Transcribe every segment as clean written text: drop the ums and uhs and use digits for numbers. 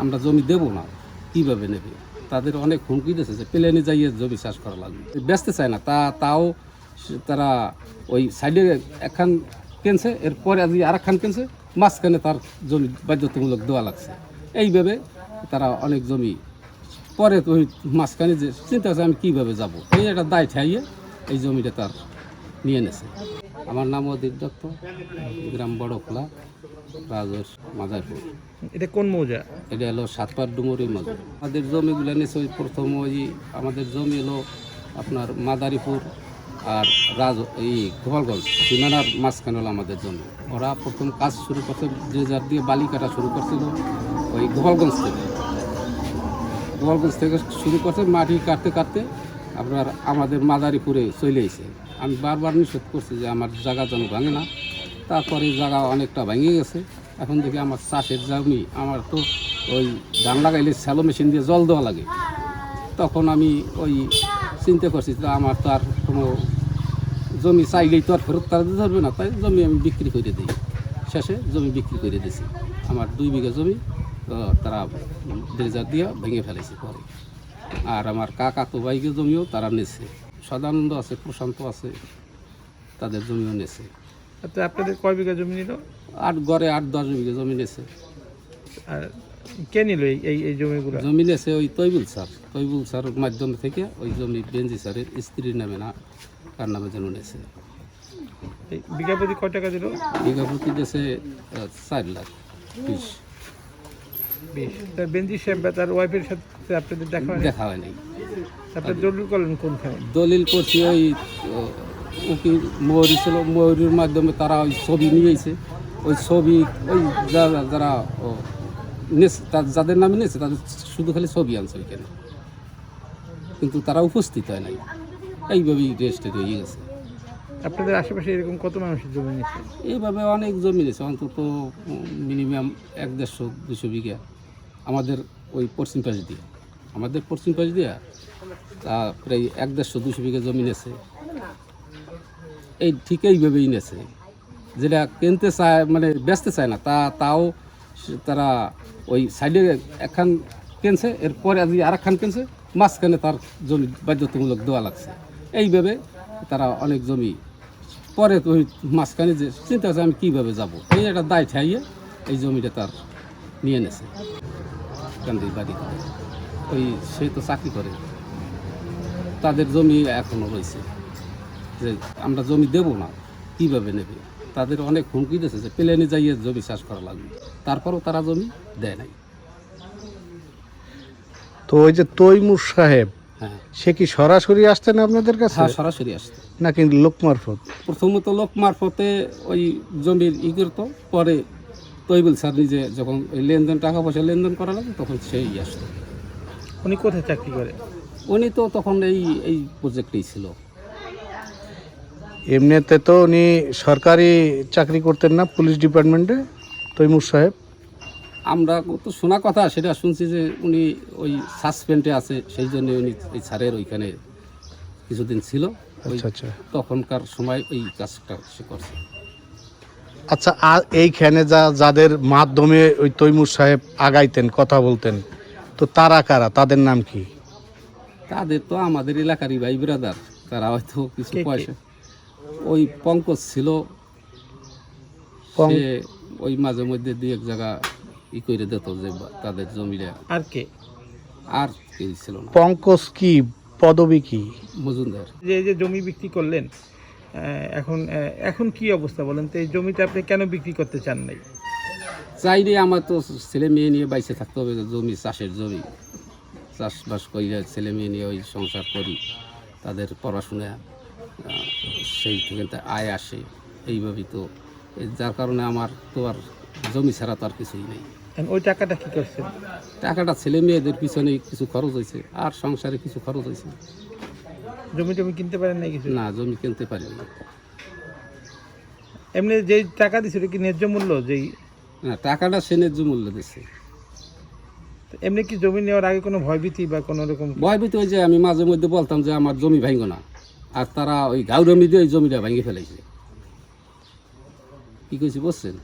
আমরা জমি দেবো না, কীভাবে নেবে? তাদের অনেক হুমকি দিয়েছে যে প্লেনে যাইয়ে জমি চাষ করা লাগবে, বেচতে চায় না। তাও তারা ওই সাইডে একখান কিনছে, এরপরে আজ আর একখান কিনছে, মাঝখানে তার জমি বাধ্যতামূলক দেওয়া লাগছে। এইভাবে তারা অনেক জমি পরে ওই মাঝখানে যে চিন্তা করছে আমি কীভাবে যাব, এই একটা দায় ঠাইয়ে এই জমিটা তার নিয়ে নেছে। আমার নাম অদীপ দত্ত, গ্রাম বড়খোলা, রাজর মাজারপুর। এটা কোন মৌজা? এটা হলো সাতপাড় ডুমুরি মৌজা। আমাদের জমিগুলো নিয়েছে ওই প্রথম ওই আমাদের জমি হলো আপনার মাদারীপুর আর এই গোপালগঞ্জ সীমানার মাঝখানে হলো আমাদের জমি। ওরা প্রথম কাজ শুরু করছে, যে যার দিয়ে বালি কাটা শুরু করছিল ওই গোপালগঞ্জ থেকে শুরু করছে। মাটি কাটতে কাটতে আপনার আমাদের মাদারীপুরে চলে এসে আমি বারবার নিষেধ করছি যে আমার জায়গা যেন ভাঙে না। তারপরে জায়গা অনেকটা ভেঙে গেছে। এখন দেখি আমার চাষের জমি, আমার তো ওই ধান লাগাইলে স্যালো মেশিন দিয়ে জল দেওয়া লাগে। তখন আমি ওই চিন্তা করছি যে আমার তো আর কোনো জমি চাইলেই তো আর ফেরত তারা দিতে পারবে না, তাই জমি আমি বিক্রি করে দিই। শেষে জমি বিক্রি করে দিয়েছি। আমার 2 বিঘা জমি তারা ড্রেজার দিয়ে ভেঙে ফেলেছে পরে। আর আমার কাকা তো বাইকের জমিও তারা নেছে। সদানন্দ আছে, প্রশান্ত আছে, তাদের জমিও নেছে। তো আপনাদের কয় বিঘা জমি নিল? গড়ে 8-10 বিঘা জমি নেছে। আর কে নিল এই জমিগুলো? জমি নেছে ওই তৈবুল স্যারের মাধ্যমে থেকে ওই জমি বেঞ্জি স্যারের স্ত্রীর নামে না কার নামে যেন নেছে। এই বিঘা প্রতি কয় টাকা দিল? বিঘা প্রতি দেশে 4,20,000। তার বেঞ্জি সাহেব বা তার ওয়াইফের সাথে আপনাদের দেখা হয় নাই। আপনার দলিল করলেন কোনখানে? দলিল করছি ওই উকিল ময়ূরী ছিল, ময়ূরীর মাধ্যমে তারা ওই ছবি নিয়েছে। ওই ছবি ওই যারা যাদের নামে নিয়েছে তাদের শুধু খালি ছবি আনছে ওইখানে, কিন্তু তারা উপস্থিত হয় নাই। এইভাবেই রেজিস্ট্রি হয়ে গেছে। আপনাদের আশেপাশে এরকম কত মানুষের জমি নিচ্ছে? এইভাবে অনেক জমি নিয়েছে, অন্তত মিনিমাম 150-200 বিঘা আমাদের ওই পশ্চিম পাশ দিয়ে তা প্রায় 150-200 বিঘা জমি নিয়েছে। এই ঠিক এইভাবেই নিয়েছে, যেটা কিনতে চায় মানে বেচতে চায় না। তাও তারা ওই সাইডে একখান কিনছে, এরপরে আজ আর একখান কিনছে, মাঝখানে তার জমি বাধ্যতামূলক দেওয়া লাগছে। এইভাবে তারা অনেক জমি পরে ওই মাঝখানে যে চিন্তা করছে আমি কীভাবে যাব, এই একটা দায় ঠাইয়ে এই জমিটা তার নিয়ে নেছে। কান্দি বাড়ি করে ওই সে তো চাকরি করে, তাদের জমি এখনও রয়েছে যে আমরা জমি দেবো না, কীভাবে নেবে? তাদের অনেক হুমকি দিয়েছে যে প্লেনে যাইয়ে জমি চাষ করা লাগবে। তারপরও তারা জমি দেয় নাই। তো ওই যে তৈমুর সাহেব, হ্যাঁ, সে কি সরাসরি আসতেন আপনাদের কাছে সরাসরি আসতো নাকি লোক মারফত? প্রথমত লোক মারফতে ওই জমির করতো, পরে তৈবুল স্যার নিজে যখন ওই লেনদেন টাকা পয়সা লেনদেন করা লাগে তখন সেই আসতো। উনি কোথায় চাকরি করে? উনি তো তখন এই প্রজেক্টেই ছিল। এমনিতে তো উনি সরকারি চাকরি করতেন না, পুলিশ ডিপার্টমেন্টে তৈমুর সাহেব? আমরা তো শোনা কথা সেটা শুনছি যে উনি ওই সাসপেন্ডে আছে, সেই জন্য উনি এই স্যারের ওইখানে কিছুদিন ছিল। আচ্ছা। তখনকার সময় ওই কাজটা সে করছে। আচ্ছা, আর এইখানে যাদের মাধ্যমে ওই তৈমুর সাহেব আগাইতেন, কথা বলতেন, তো তারা কারা, তাদের নাম কি? তাদের তো আমাদের এলাকারই ভাই ব্রাদার, তারা হয়তো কিছু পয়সা। ওই পঙ্কজ ছিল, সে ওই মাঝে মধ্যে 2-1 জায়গা করে দিত যে তাদের জমিটা। আর কে? আর কে ছিল না। পঙ্কজ কি পদবী কি? মজুমদার। যে জমি বিক্রি করলেন, এখন কি অবস্থা বলেন তো? এই জমিটা আপনি কেন বিক্রি করতে চান নাই? চাইলে আমার তো ছেলে মেয়ে নিয়ে বাইসে থাকতে হবে, জমি চাষের জমি, চাষবাস করি, ছেলে মেয়ে নিয়ে ওই সংসার করি, তাদের পড়াশোনা সেই থেকে আয় আসে। এইভাবেই তো, যার কারণে আমার তো আর জমি ছাড়া তো আর কিছুই নেই। ওই টাকাটা কি করছেন? টাকাটা ছেলে মেয়েদের পিছনে কিছু খরচ হয়েছে, আর সংসারে কিছু খরচ হয়েছে। জমি কিনতে পারেন না কিছু? না, জমি কিনতে পারিনি। এমনি যে টাকা দিচ্ছে ওটা কি ন্যায্য মূল্য? যেই না, টাকাটা সে ন্যায্য মূল্য দিচ্ছে। এমনি কি জমি নেওয়ার আগে কোনো ভয়ভীতি বা কোনো রকম? ভয়ভীতি হয়েছে, আমি মাঝে মধ্যে বলতাম যে আমার জমি ভাঙো না, আর তারা ওই গাউরামি দিয়ে ওই জমিটা ভেঙে ফেলেছে। কি কইছি বুঝছেন?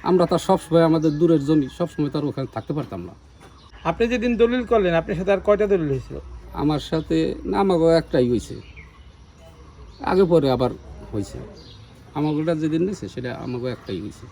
আমরা তার সবসময় আমাদের দূরের জমি, সবসময় তার ওখানে থাকতে পারতাম না। আপনি যেদিন দলিল করলেন আপনার সাথে আর কয়টা দলিল হয়েছিল? আমার সাথে না আমাকে একটাই হয়েছে, আগে পরে আবার হয়েছে। আমাকে যেদিন নিয়েছে সেটা আমাকে একটাই হয়েছে।